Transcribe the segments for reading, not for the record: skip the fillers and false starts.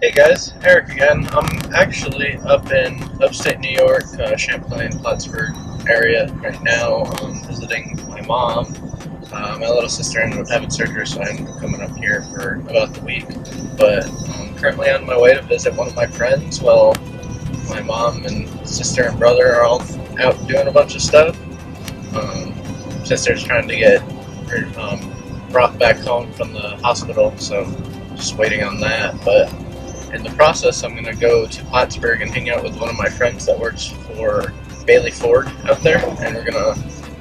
Hey guys, Eric again. I'm actually up in upstate New York, Champlain, Plattsburgh area right now, visiting my mom. My little sister ended up having surgery, so I'm coming up here for about the week. But I'm currently on my way to visit one of my friends. Well, my mom and sister and brother are all out doing a bunch of stuff. Sister's trying to get her brought back home from the hospital, so just waiting on that. But in the process, I'm going to go to Plattsburgh and hang out with one of my friends that works for Bailey Ford out there, and we're going to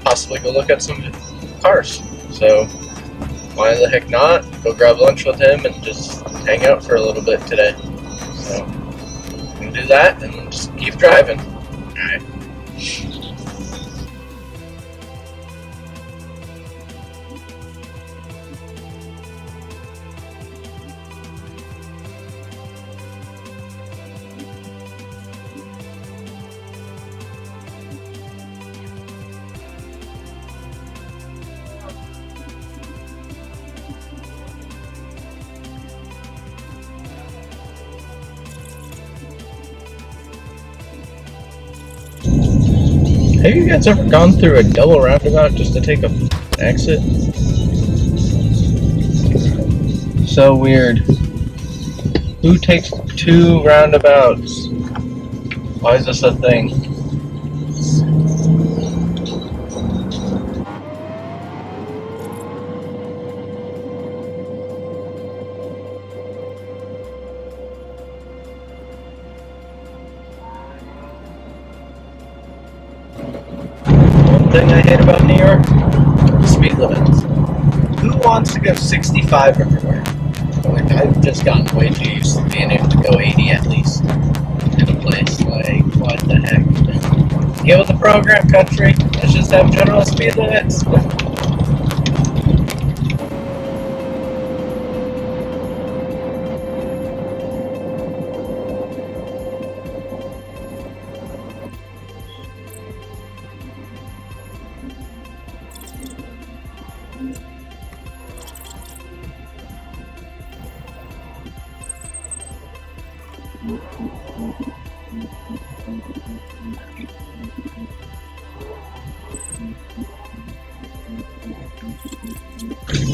possibly go look at some cars. So why the heck not? Go grab lunch with him and just hang out for a little bit today. So I'm going to do that and just keep driving. Alright. Have you guys ever gone through a double roundabout just to take a exit? So weird. Who takes two roundabouts? Why is this a thing? One thing I hate about New York, speed limits. Who wants to go 65 everywhere? Like, I've just gotten way too used to being able to go 80 at least in a place. Like, what the heck? Get with the program, country. Let's just have general speed limits.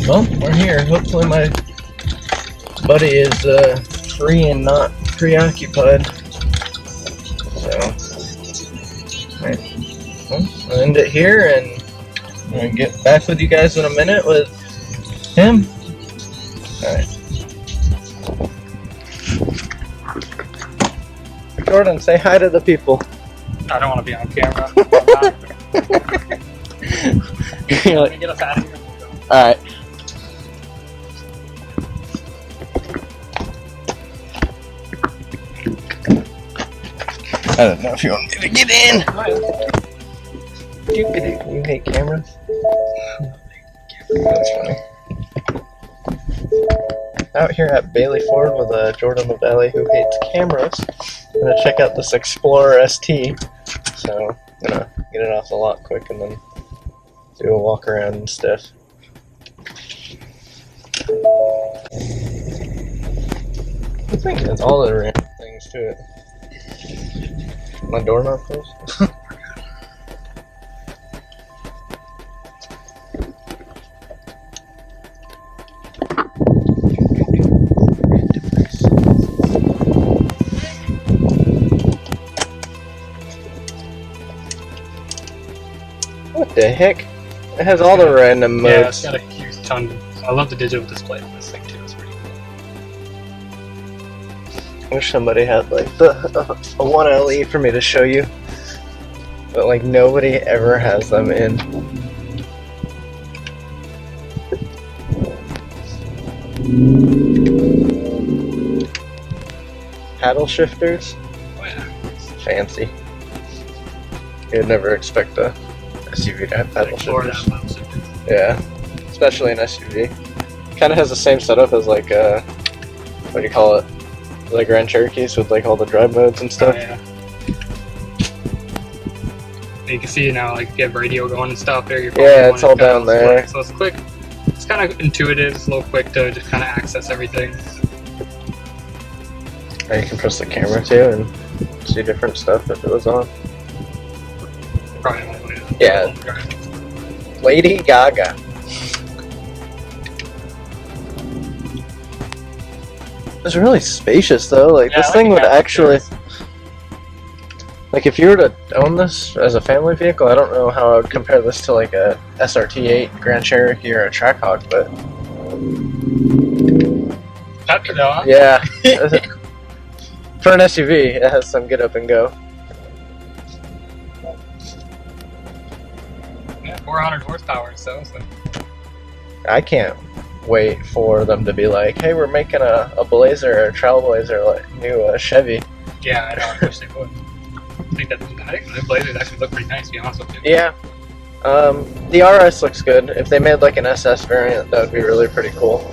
Well, we're here. Hopefully my buddy is free and not preoccupied. So, alright. Well, I'll end it here, and I'm going to get back with you guys in a minute with him. Alright. Jordan, say hi to the people. I don't want to be on camera. Let me get us out of here. Alright. I don't know if you want me to get in. You hate cameras? That's funny. Out here at Bailey Ford with Jordon Lavalley, who hates cameras. I'm gonna check out this Explorer ST. So I'm gonna get it off the lot quick and then do a walk around and stuff. I think it's all the random things to it. My door not closed? What the heck? It has all the random modes. Yeah, it's got a huge ton. I love the digital display on this thing too. It's pretty cool. I wish somebody had like a 1LE for me to show you, but like nobody ever has them in. Paddle shifters? Oh yeah. Fancy. You'd never expect a SUV to have paddle shifters. Yeah, especially an SUV. Kind of has the same setup as like what do you call it? The Grand Cherokees with like all the drive modes and stuff. Oh, yeah. You can see now, like, you have radio going and stuff there. Yeah, it's all down there. So it's quick. It's kind of intuitive. It's a little quick to just kind of access everything. And you can press the camera too and see different stuff if it was on. Probably not really. Yeah. Lady Gaga. It's really spacious though. Like Yeah, this I like thing the would captain actually, chairs. like if you were to own this as a family vehicle, I don't know how I would compare this to like a SRT8 Grand Cherokee or a Trackhawk, but Peppy though, huh? yeah, for an SUV, it has some get up and go. Yeah, 400 horsepower, so. I can't wait for them to be like, hey, we're making a Blazer or a Trailblazer, like new Chevy. Yeah, I know. I wish they would. I think the Blazers actually look pretty nice, to be honest with you. Yeah. The RS looks good. If they made like an SS variant, that would be really pretty cool.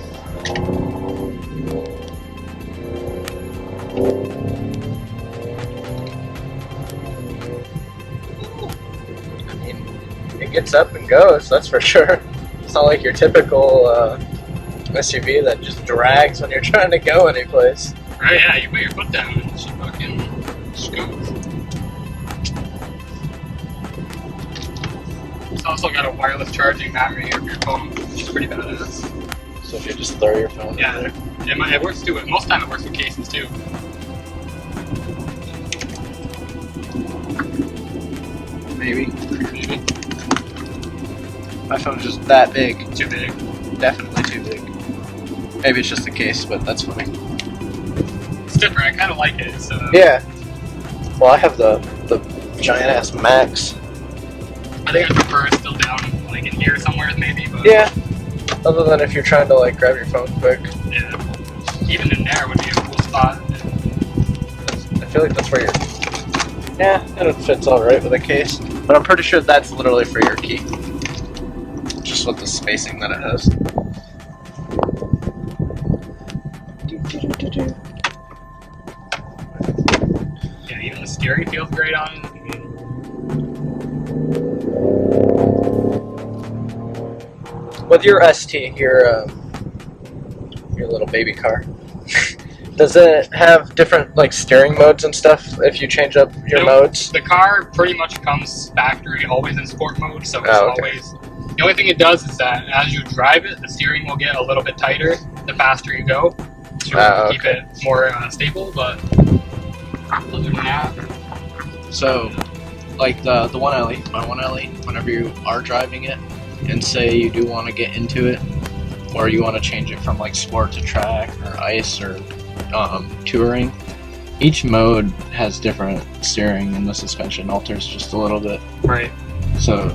I mean, it gets up and goes, that's for sure. It's not like your typical SUV that just drags when you're trying to go anyplace. Right, yeah, you put your foot down and she fucking scoots. It's also got a wireless charging battery of your phone, which is pretty badass. So if you just throw your phone Yeah, in there. it works too. Most of the time it works with cases too. Maybe. Maybe. My phone's just that big. Too big. Definitely too big. Maybe it's just the case, but that's funny. It's different. I kind of like it. So. Yeah. Well, I have the giant ass Max. I think I prefer it still down, like in here somewhere, maybe. But Yeah. Other than if you're trying to like grab your phone quick. yeah. Even in there would be a cool spot. I feel like that's where you're. Yeah, it fits all right with a case. But I'm pretty sure that's literally for your key. Just with the spacing that it has. Yeah, even the steering feels great on it. With your ST, your little baby car, does it have different like steering modes and stuff if you change up your modes? The car pretty much comes factory always in sport mode, so it's okay. always. The only thing it does is that as you drive it, the steering will get a little bit tighter the faster you go to keep it more stable. But other than that, So, like the 1LE, my 1LE, whenever you are driving it, and say you do want to get into it, or you want to change it from like sport to track or ice or touring, each mode has different steering, and the suspension alters just a little bit. right? So,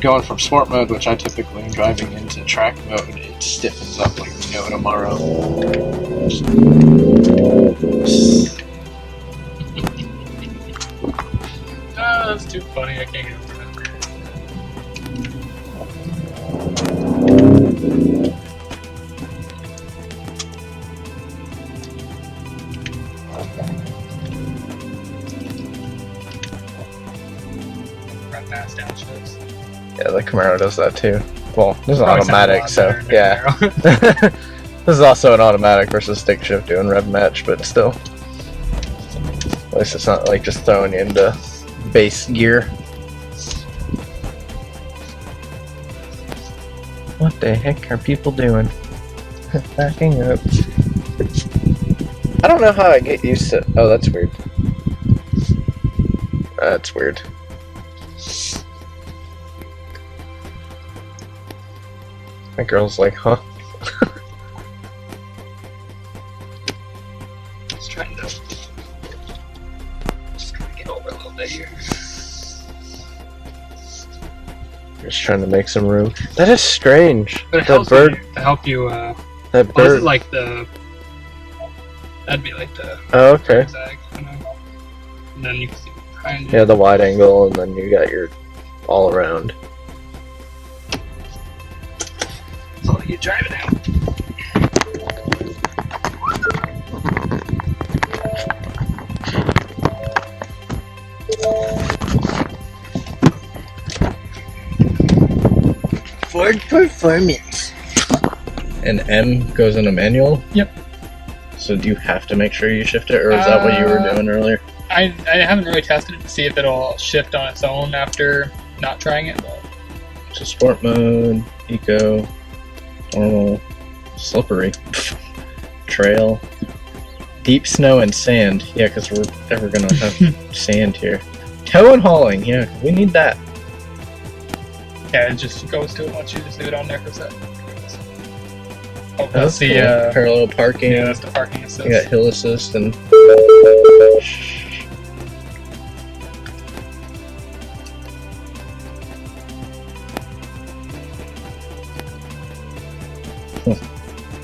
going from sport mode, which I typically am driving, into track mode, it stiffens up like no tomorrow. Oh, that's too funny. I can't get over that. Run past downshifts. Yeah, the Camaro does that too. Well, this is Probably sounds a automatic, lot so better than yeah. Camaro. This is also an automatic versus stick shift doing rev match, but still. At least it's not like just throwing you into base gear. What the heck are people doing? Backing up. I don't know how I get used to. Oh, that's weird. That's weird. My girl's like, huh? Just trying to get over a little bit here. Just trying to make some room. That is strange. But it That helps bird. you, to help you. That Well, this bird. is like the. That'd be like the. Oh, okay. Zag, you know? And then you can see behind you. Yeah, the wide angle, and then you got your all around. So you drive it out. Ford Performance. And M goes in a manual? Yep. So So do you have to make sure you shift it, or is that what you were doing earlier? I haven't really tested it to see if it'll shift on its own after not trying it. But... So sport mode, eco, normal, slippery, trail, deep snow and sand. Yeah, because we're never going to have sand here. Tow and hauling, yeah, we need that. Yeah, it just goes to it once you just leave it on there for a sec. Oh, That's the cool. Parallel parking. Yeah, that's the parking assist. You got hill assist and...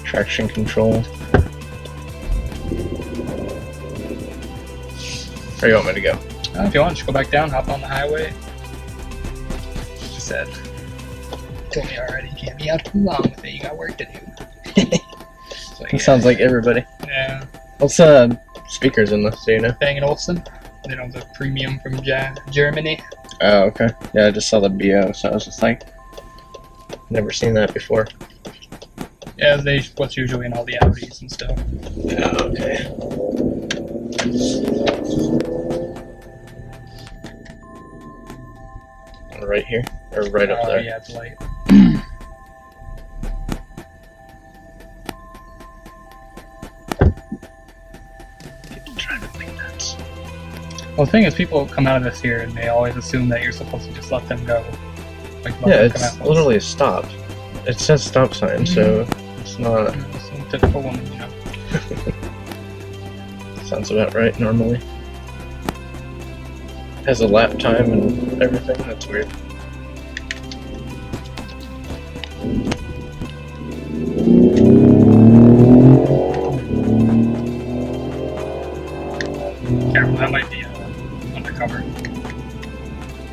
Traction control. Where do you want me to go? If you want, just go back down, hop on the highway. She said, told me already, you can't be out too long with it, you got work to do. So, It sounds like everybody. Yeah. What's speakers in this, do you know? Bang & Olufsen. You know, the premium from Germany. Oh, okay. Yeah, I just saw the BO, so I was just like, never seen that before. Yeah, what's usually in all the Audis and stuff. Oh, okay. Right here? Or right up there? Yeah, it's light. Well, the thing is, people come out of this here and they always assume that you're supposed to just let them go. Like, yeah, it's literally a stop. It says stop sign, so it's not... It's a typical woman, you know. Sounds about right, normally. Has a lap time and everything, that's weird. Careful, that might be undercover.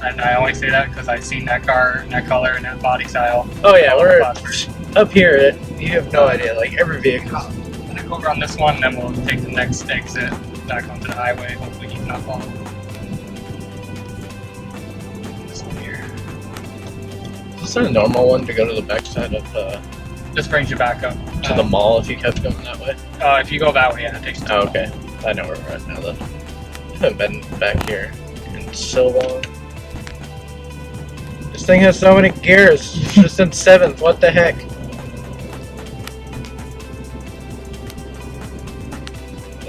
And I only say that because I've seen that car, and that color, and that body style. Oh yeah, we're up here. You have no idea, like every vehicle. I'm gonna go around this one, then we'll take the next exit back onto the highway. Hopefully he's not following. This one here. Is there a normal one to go to the backside of This brings you back up. to the mall if you kept going that way? If you go that way, yeah, it takes you to Oh, the okay. I know where we're at now then. I haven't been back here in so long. This thing has so many gears. It's just in 7th. What the heck?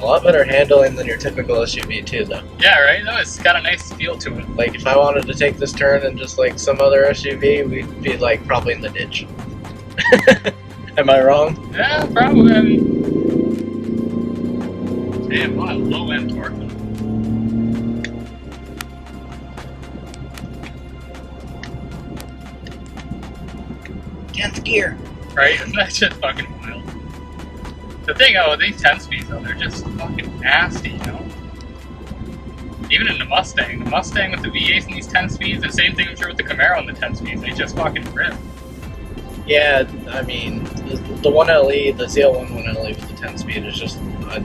A lot better handling than your typical SUV too, though. Yeah, right? No, it's got a nice feel to it. Like, if I wanted to take this turn in just like some other SUV, we'd be like probably in the ditch. Am I wrong? Yeah, probably. I mean, damn, what a low end torque. 10th gear. Right? Isn't that just fucking wild? The thing, these 10 speeds though, they're just fucking nasty, you know? Even in the Mustang with the V8s and these 10 speeds, the same thing I'm sure with the Camaro and the 10 speeds, they just fucking rip. Yeah, I mean, the 1LE, the ZL1 1LE with the 10 speed is just a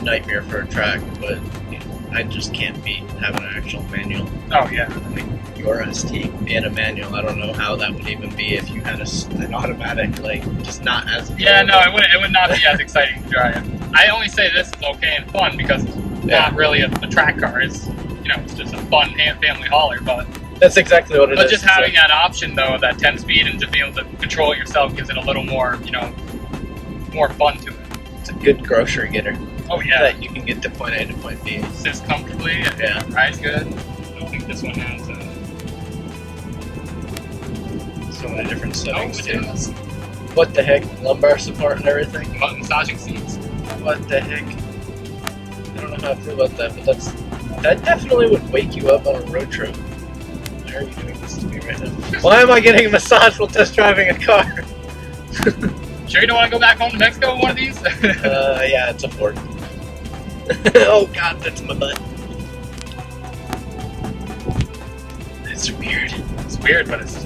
nightmare for a track, but you know, I just can't beat having an actual manual. Oh yeah. I mean, your ST being a manual, I don't know how that would even be if you had an automatic, like, just not as... Yeah, no, it would not be as exciting to drive. I only say this is okay and fun because it's not really a track car. It's, you know, it's just a fun family hauler, but... That's exactly what it is. But just having that option, though, that 10 speed, and just being able to control it yourself gives it a little more, you know, more fun to it. It's a good grocery getter. Oh, yeah. That you can get to point A to point B. Sits comfortably, Yeah. rides good. I don't think this one has so many different settings, it too. does. What the heck? Lumbar support and everything? Massaging seats. What the heck? I don't know how I feel about that, but that definitely would wake you up on a road trip. Why are you doing this to me right now? Why am I getting a massage while test driving a car? Sure you don't want to go back home to Mexico with one of these? Yeah, it's a Ford. Oh god, that's my butt. It's weird. It's weird, but it's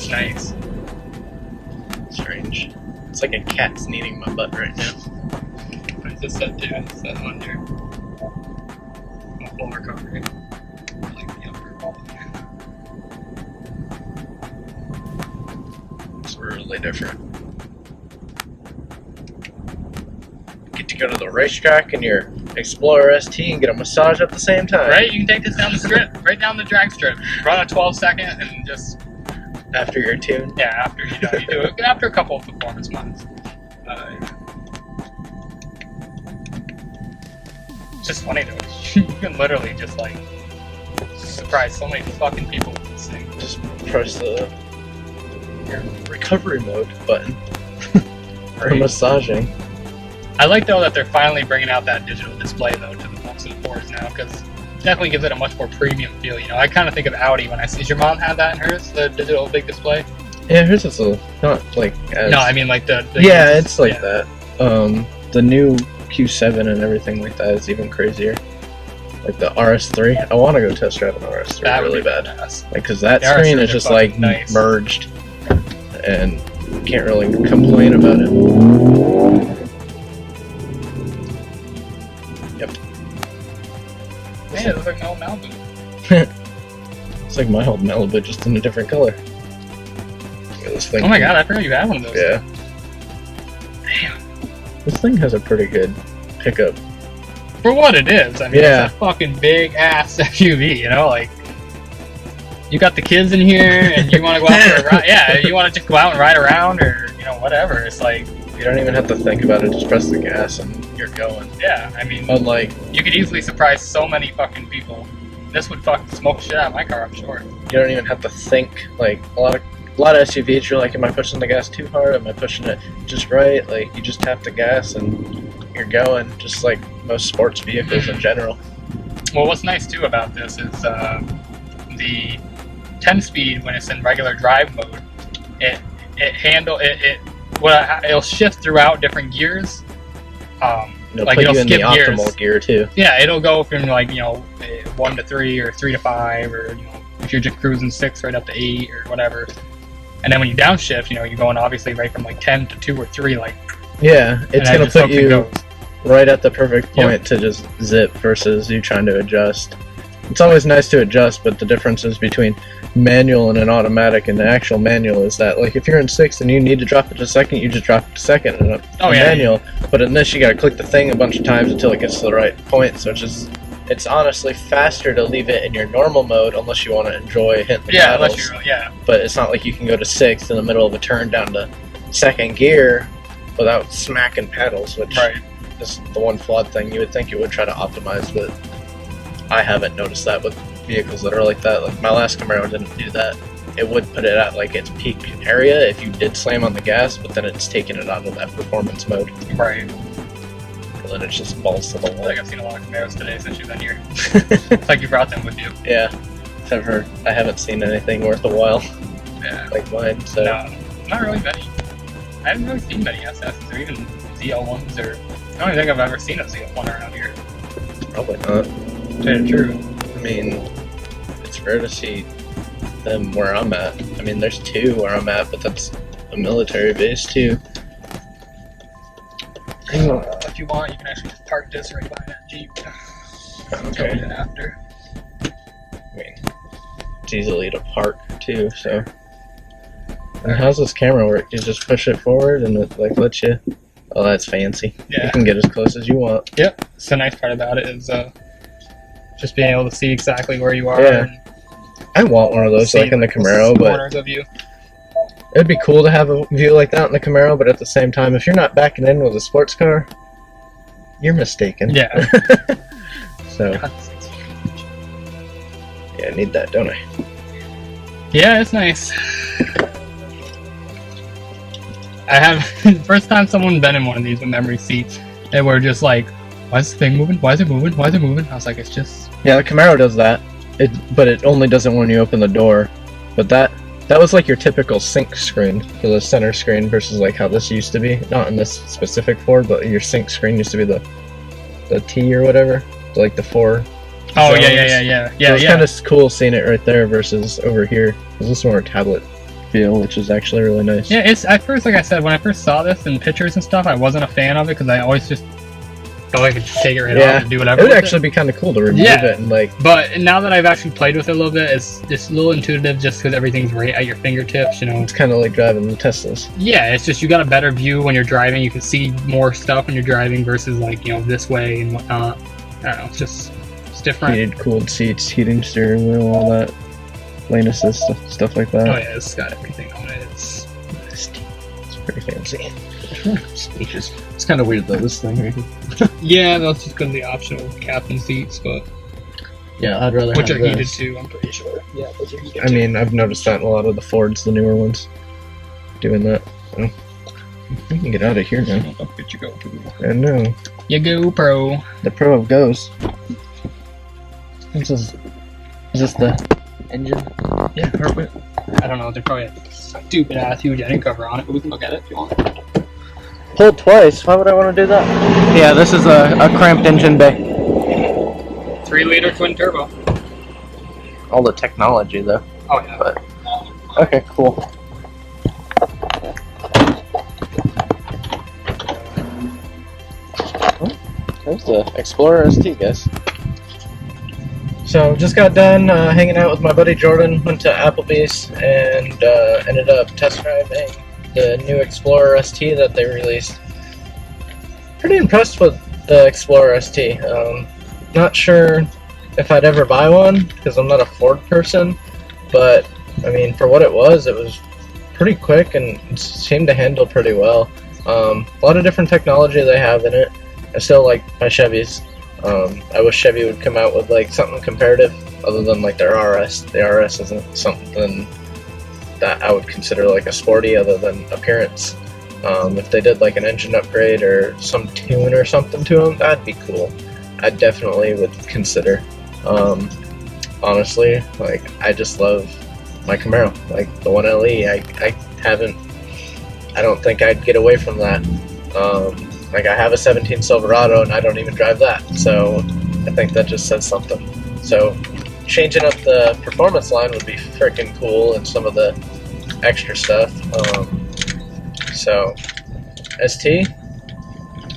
nice. Strange. It's like a cat's kneading my butt right now. What is this set to? It's set under. Full recovery. I like the upper quality. It's really different. go to the racetrack in your Explorer ST and get a massage at the same time. Right? You can take this down the strip, right down the drag strip. Run a 12-second and just... After you're tuned? Yeah, after you do it. After a couple of performance months. It's just funny though. You can literally just like surprise so many fucking people with this thing. Just press the recovery mode button for massaging. I like though that they're finally bringing out that digital display though to the most of the Fords now, because definitely gives it a much more premium feel. You know, I kind of think of Audi when I see. Does your mom have that in hers, the digital big display? Yeah, hers is not like as... No, I mean like the yeah, it's like that. The new Q7 and everything like that is even crazier. Like the RS3, I want to go test drive an RS3 that really bad. Badass. Like, because that The screen RS3s is are just fucking like nice. merged, and you can't really complain about it. Yep. Man, it looks like an old Malibu. It's like my old Malibu, just in a different color. Look at this thing. Oh my god, I forgot you had one of those. Yeah. Damn. This thing has a pretty good pickup. For what it is, I mean, Yeah. it's a fucking big ass SUV, you know, like, you got the kids in here, and you want to go out for a ride, yeah, you want to just go out and ride around, or, you know, whatever, it's like... You don't even have to think about it, just press the gas and you're going. Yeah, I mean, Unlike, you could easily surprise so many fucking people. This would fucking smoke shit out of my car, I'm sure. you don't even have to think, like, a lot of SUVs, you're like, am I pushing the gas too hard? Am I pushing it just right? Like, you just tap the gas and you're going, just like most sports vehicles in general. Well, what's nice too about this is the 10-speed, when it's in regular drive mode, it'll shift throughout different gears. It'll Like, put it'll you in the skip optimal gears. gear too. Yeah, it'll go from like, you know, 1 to 3 or 3 to 5, or, you know, if you're just cruising 6 right up to 8 or whatever. And then when you downshift, you know, you're going obviously right from like 10 to 2 or 3, like. Yeah, it's and gonna just put you goes. right at the perfect point to just zip versus you trying to adjust. It's always nice to adjust, but the differences between manual and an automatic and the actual manual is that, like, if you're in 6th and you need to drop it to 2nd, you just drop it to 2nd in a manual. But in this, you gotta click the thing a bunch of times until it gets to the right point. So it's honestly faster to leave it in your normal mode unless you want to enjoy hitting the pedals. Unless you're, yeah. But it's not like you can go to 6th in the middle of a turn down to 2nd gear without smacking pedals, which is the one flawed thing. You would think it would try to optimize, but I haven't noticed that with vehicles that are like that. Like, my last Camaro didn't do that. It would put it at like its peak area if you did slam on the gas, but then it's taking it out of that performance mode. Right. And then it's just balls to the wall. Like, I've seen a lot of Camaros today since you've been here. It's like you brought them with you. Yeah. Except for I haven't seen anything worth a while Yeah. like mine. So No, not really many. I haven't really seen many SSs or even ZL1s, or I don't even think I've ever seen a ZL1 around here. probably not. True. I mean, it's rare to see them where I'm at. I mean, there's 2 where I'm at, but that's a military base too. If you want, you can actually just park this right by that Jeep. Okay. It after. I mean, it's easily to park too, so. And how's this camera work? You just push it forward and it like lets you. Oh, that's fancy. Yeah. You can get as close as you want. Yep. So the nice part about it is just being able to see exactly where you are. Yeah. And I want one of those, see, like in the Camaro, but corners of you. it'd be cool to have a view like that in the Camaro. But at the same time, if you're not backing in with a sports car, you're mistaken. Yeah. So yeah, I need that, don't I? Yeah, it's nice. I have first time someone been in one of these with memory seats, they were just like, "Why is the thing moving? Why is it moving? Why is it moving?" I was like, "It's just." Yeah, the Camaro does that. But it only does it when you open the door. But that was like your typical sync screen for the center screen versus like how this used to be. Not in this specific Ford, but your sync screen used to be the T or whatever, like the 4. Oh zones. yeah. So it's kind of cool seeing it right there versus over here. Because this is more tablet feel, which is actually really nice. Yeah, it's at first, like I said, when I first saw this in pictures and stuff, I wasn't a fan of it because I always just go I could just take it right Yeah. off and do whatever. It would with actually be kind of cool to remove Yeah. it and like. But now that I've actually played with it a little bit, it's just a little intuitive just because everything's right at your fingertips, you know. It's kind of like driving the Teslas. Yeah, it's just you got a better view when you're driving. You can see more stuff when you're driving versus like, you know, this way and whatnot. I don't know, it's different. Heated, cooled seats, heating steering wheel, all that. Lane assist, stuff like that. Oh yeah, it's got everything on it. It's pretty fancy. Spacious. It's kind of weird though, this thing right here. yeah, that's just gonna be optional captain seats, but Yeah, I'd rather which have are heated this. too. I'm pretty sure. Yeah, those are heated I mean, I've noticed that in a lot of the Fords, the newer ones, doing that. So, we can get out of here now. I'll get you go. I know. You go pro. The Pro of goes. Is this the engine? Yeah, perfect. I don't know. They probably have a stupid ass huge engine cover on it, but we can look at it if you want. Pulled twice. Why would I want to do that? Yeah, this is a cramped engine bay. 3-liter twin turbo. All the technology, though. Oh yeah. But okay, cool. There's the Explorer ST, guys. So just got done hanging out with my buddy Jordan. Went to Applebee's and ended up test driving the new Explorer ST that they released. Pretty impressed with the Explorer ST. Not sure if I'd ever buy one because I'm not a Ford person, but I mean, for what it was pretty quick and it seemed to handle pretty well. A lot of different technology they have in it. I still like my Chevys. I wish Chevy would come out with like something comparative other than like their RS. The RS isn't something that I would consider like a sporty other than appearance. If they did like an engine upgrade or some tune or something to them, that'd be cool. I definitely would consider. Honestly, like I just love my Camaro, like the 1LE. I don't think I'd get away from that. Like I have a 17 Silverado and I don't even drive that, so I think that just says something. So changing up the performance line would be freaking cool and some of the extra stuff. So ST,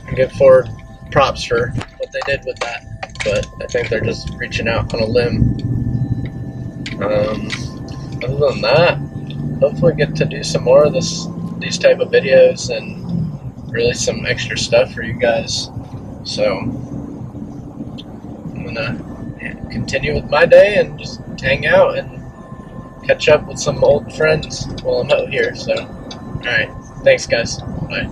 I give Ford props for what they did with that, but I think they're just reaching out on a limb. Other than that, hopefully get to do some more of these type of videos and really some extra stuff for you guys. So I'm gonna continue with my day and just hang out and catch up with some old friends while I'm out here. So alright, thanks guys, bye.